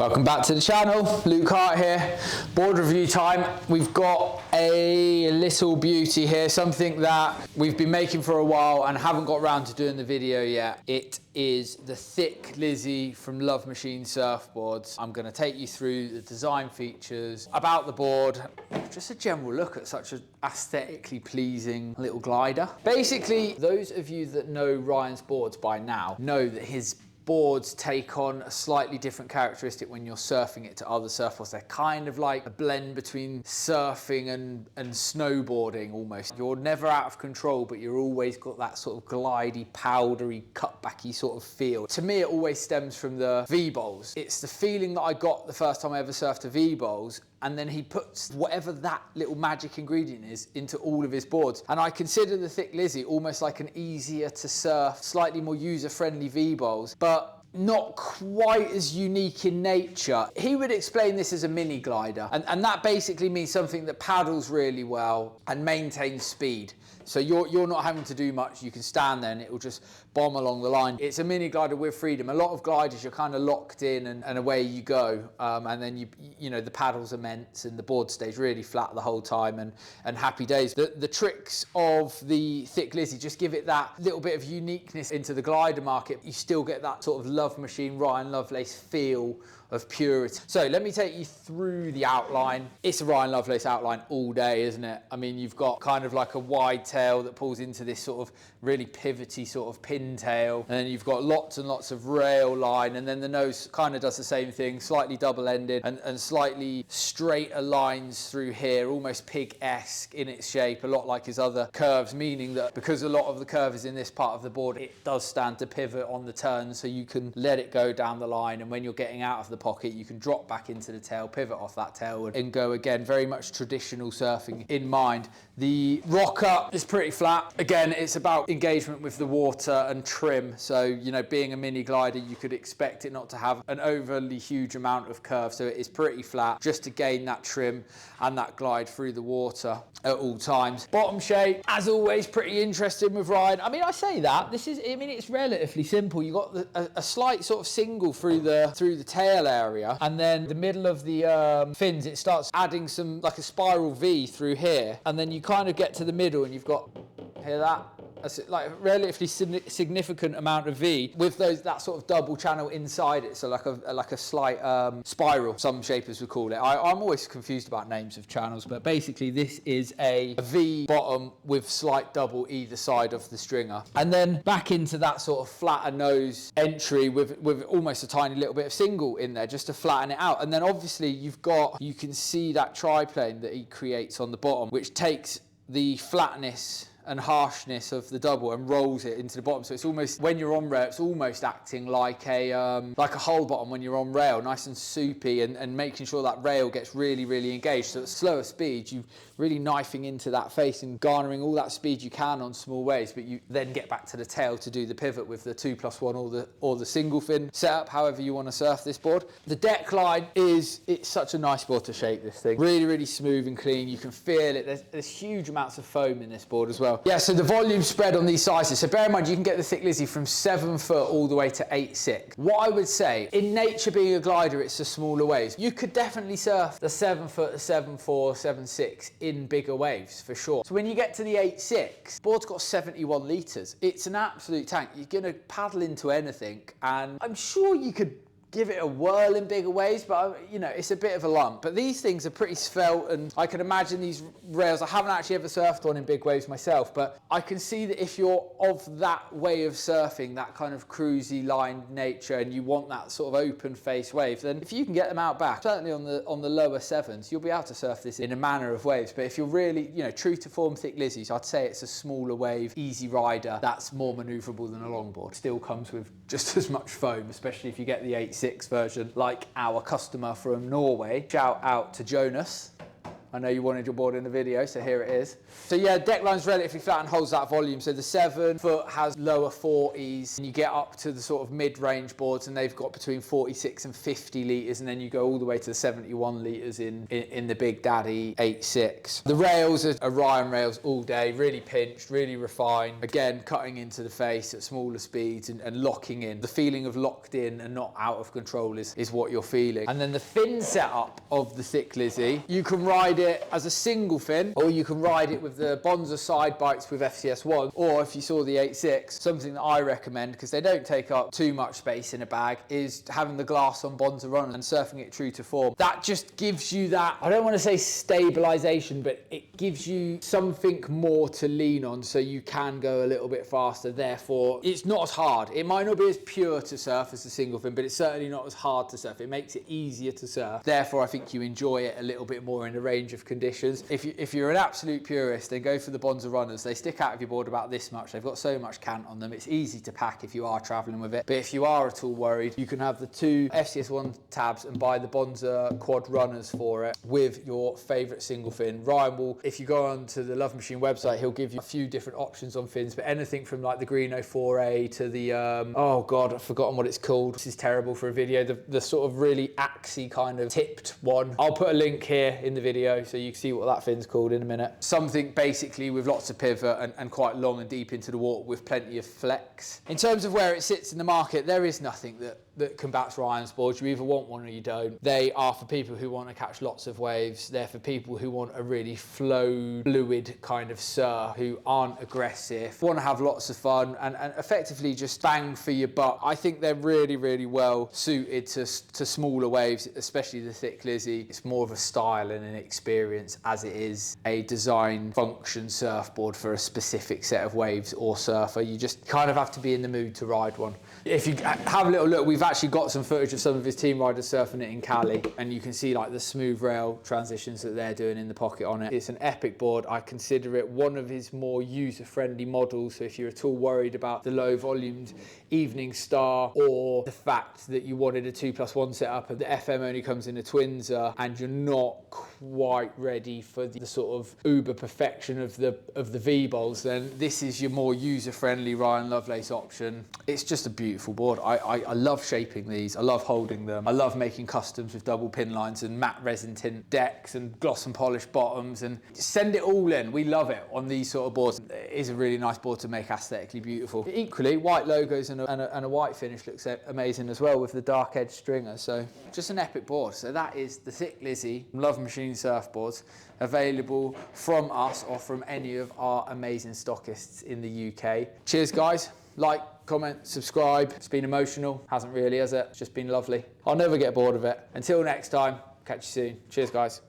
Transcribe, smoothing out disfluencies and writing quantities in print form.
Welcome back to the channel, Luke Hart here. Board review time. We've got a little beauty here, something that we've been making for a while and haven't got around to doing the video yet. It is the Thick Lizzy from Lovemachine Surfboards. I'm going to take you through the design features, about the board, just a general look at such an aesthetically pleasing little glider. Basically, those of you that know Ryan's boards by now know that his boards take on a slightly different characteristic when you're surfing it to other surfboards. They're kind of like a blend between surfing and snowboarding almost. You're never out of control, but you're always got that sort of glidey, powdery, cutbacky sort of feel. To me, it always stems from the V-bowls. It's the feeling that I got the first time I ever surfed a V-bowls, and then he puts whatever that little magic ingredient is into all of his boards. And I consider the Thick Lizzy almost like an easier to surf, slightly more user-friendly V-bowls, but not quite as unique in nature. He would explain this as a mini glider, and that basically means something that paddles really well and maintains speed. So you're not having to do much. You can stand there and it will just bomb along the line. It's a mini glider with freedom. A lot of gliders, you're kind of locked in and away you go. And then you know, the paddles are immense and the board stays really flat the whole time and happy days. The tricks of the Thick Lizzy just give it that little bit of uniqueness into the glider market. You still get that sort of Lovemachine, Ryan Lovelace feel of purity. So let me take you through the outline. It's a Ryan Lovelace outline all day, isn't it? I mean, you've got kind of like a wide tail that pulls into this sort of really pivoty sort of pin tail, and then you've got lots and lots of rail line, and then the nose kind of does the same thing, slightly double-ended and slightly straighter lines through here, almost pig-esque in its shape, a lot like his other curves, meaning that because a lot of the curve is in this part of the board, it does stand to pivot on the turn, so you can let it go down the line, and when you're getting out of the pocket, you can drop back into the tail, pivot off that tail and go again. Very much traditional surfing in mind. The rocker is pretty flat. Again, it's about engagement with the water and trim. So, you know, being a mini glider, you could expect it not to have an overly huge amount of curve. So it is pretty flat just to gain that trim and that glide through the water at all times. Bottom shape, as always, pretty interesting with Ryan. I mean, I say that. It's relatively simple. You've got a slight sort of single through the tail area, and then the middle of the fins, it starts adding some like a spiral V through here, and then you kind of get to the middle and you've got, hear that? That's like a relatively significant amount of V with that sort of double channel inside it, so like a slight spiral, some shapers would call it. I'm always confused about names of channels, but basically this is a V bottom with slight double either side of the stringer, and then back into that sort of flatter nose entry with almost a tiny little bit of single in there just to flatten it out. And then obviously you can see that triplane that he creates on the bottom, which takes the flatness and harshness of the double and rolls it into the bottom. So it's almost, when you're on rail, it's almost acting like a hull bottom when you're on rail, nice and soupy, and making sure that rail gets really, really engaged. So at slower speed, you really knifing into that face and garnering all that speed you can on small waves, but you then get back to the tail to do the pivot with the 2+1 or the single fin setup, however you want to surf this board. The deck line it's such a nice board to shake, this thing. Really, really smooth and clean. You can feel it. There's huge amounts of foam in this board as well. Yeah, so the volume spread on these sizes. So bear in mind, you can get the Thick Lizzy from 7 foot all the way to 8.6. What I would say, in nature being a glider, it's the smaller waves. You could definitely surf the 7 foot, the 7.4, 7.6 in bigger waves, for sure. So when you get to the 8.6, board's got 71 litres. It's an absolute tank. You're gonna paddle into anything, and I'm sure you could give it a whirl in bigger waves, but you know, it's a bit of a lump. But these things are pretty svelte, and I can imagine these rails, I haven't actually ever surfed on in big waves myself, but I can see that if you're of that way of surfing, that kind of cruisy lined nature, and you want that sort of open face wave, then if you can get them out back, certainly on the lower sevens, you'll be able to surf this in a manner of waves. But if you're really, you know, true to form Thick Lizzies, I'd say it's a smaller wave, easy rider, that's more maneuverable than a longboard. Still comes with just as much foam, especially if you get the 8.6 version, like our customer from Norway. Shout out to Jonas. I know you wanted your board in the video, so here it is. So yeah, deck line's relatively flat and holds that volume. So the 7 foot has lower 40s, and you get up to the sort of mid-range boards, and they've got between 46 and 50 litres, and then you go all the way to the 71 litres in the Big Daddy 8.6. The rails are Ryan rails all day, really pinched, really refined. Again, cutting into the face at smaller speeds and locking in. The feeling of locked in and not out of control is what you're feeling. And then the fin setup of the Thick Lizzy, you can ride it as a single fin, or you can ride it with the Bonza side bikes with FCS1, or if you saw the 8.6, something that I recommend, because they don't take up too much space in a bag, is having the glass on Bonza Run and surfing it true to form. That just gives you that, I don't want to say stabilization, but it gives you something more to lean on, so you can go a little bit faster. Therefore, it's not as hard. It might not be as pure to surf as the single fin, but it's certainly not as hard to surf. It makes it easier to surf. Therefore, I think you enjoy it a little bit more in a range of conditions. If you're an absolute purist, then go for the Bonza Runners. They stick out of your board about this much. They've got so much cant on them. It's easy to pack if you are traveling with it. But if you are at all worried, you can have the 2 FCS1 tabs and buy the Bonza Quad Runners for it with your favorite single fin. Ryan will, if you go onto the Lovemachine website, he'll give you a few different options on fins, but anything from like the Green 04A to the, oh God, I've forgotten what it's called. This is terrible for a video. The sort of really axy kind of tipped one. I'll put a link here in the video so you can see what that fin's called in a minute. Something basically with lots of pivot and quite long and deep into the water with plenty of flex. In terms of where it sits in the market, there is nothing that combats Ryan's boards. You either want one or you don't. They are for people who want to catch lots of waves. They're for people who want a really fluid kind of surf, who aren't aggressive, want to have lots of fun and effectively just bang for your buck. I think they're really, really well suited to smaller waves, especially the Thick Lizzy. It's more of a style and an experience as it is a design function surfboard for a specific set of waves or surfer. You just kind of have to be in the mood to ride one. If you have a little look, we've actually got some footage of some of his team riders surfing it in Cali, and you can see like the smooth rail transitions that they're doing in the pocket on it. It's an epic board. I consider it one of his more user-friendly models, so if you're at all worried about the low volumed Evening Star, or the fact that you wanted a 2+1 setup and the FM only comes in a Twinser, and you're not quite ready for the sort of uber perfection of the V-Bowls, then this is your more user-friendly Ryan Lovelace option. It's just a beautiful board. I love shaping these. I love holding them. I love making customs with double pin lines and matte resin tint decks and gloss and polish bottoms, and send it all in. We love it on these sort of boards. It is a really nice board to make aesthetically beautiful. Equally, white logos and a white finish looks amazing as well with the dark edge stringer. So just an epic board. So that is the Thick Lizzy Lovemachine surfboards, available from us or from any of our amazing stockists in the UK. Cheers guys. Like, comment, subscribe. It's been emotional. Hasn't really, has it? It's just been lovely. I'll never get bored of it. Until next time, catch you soon. Cheers guys.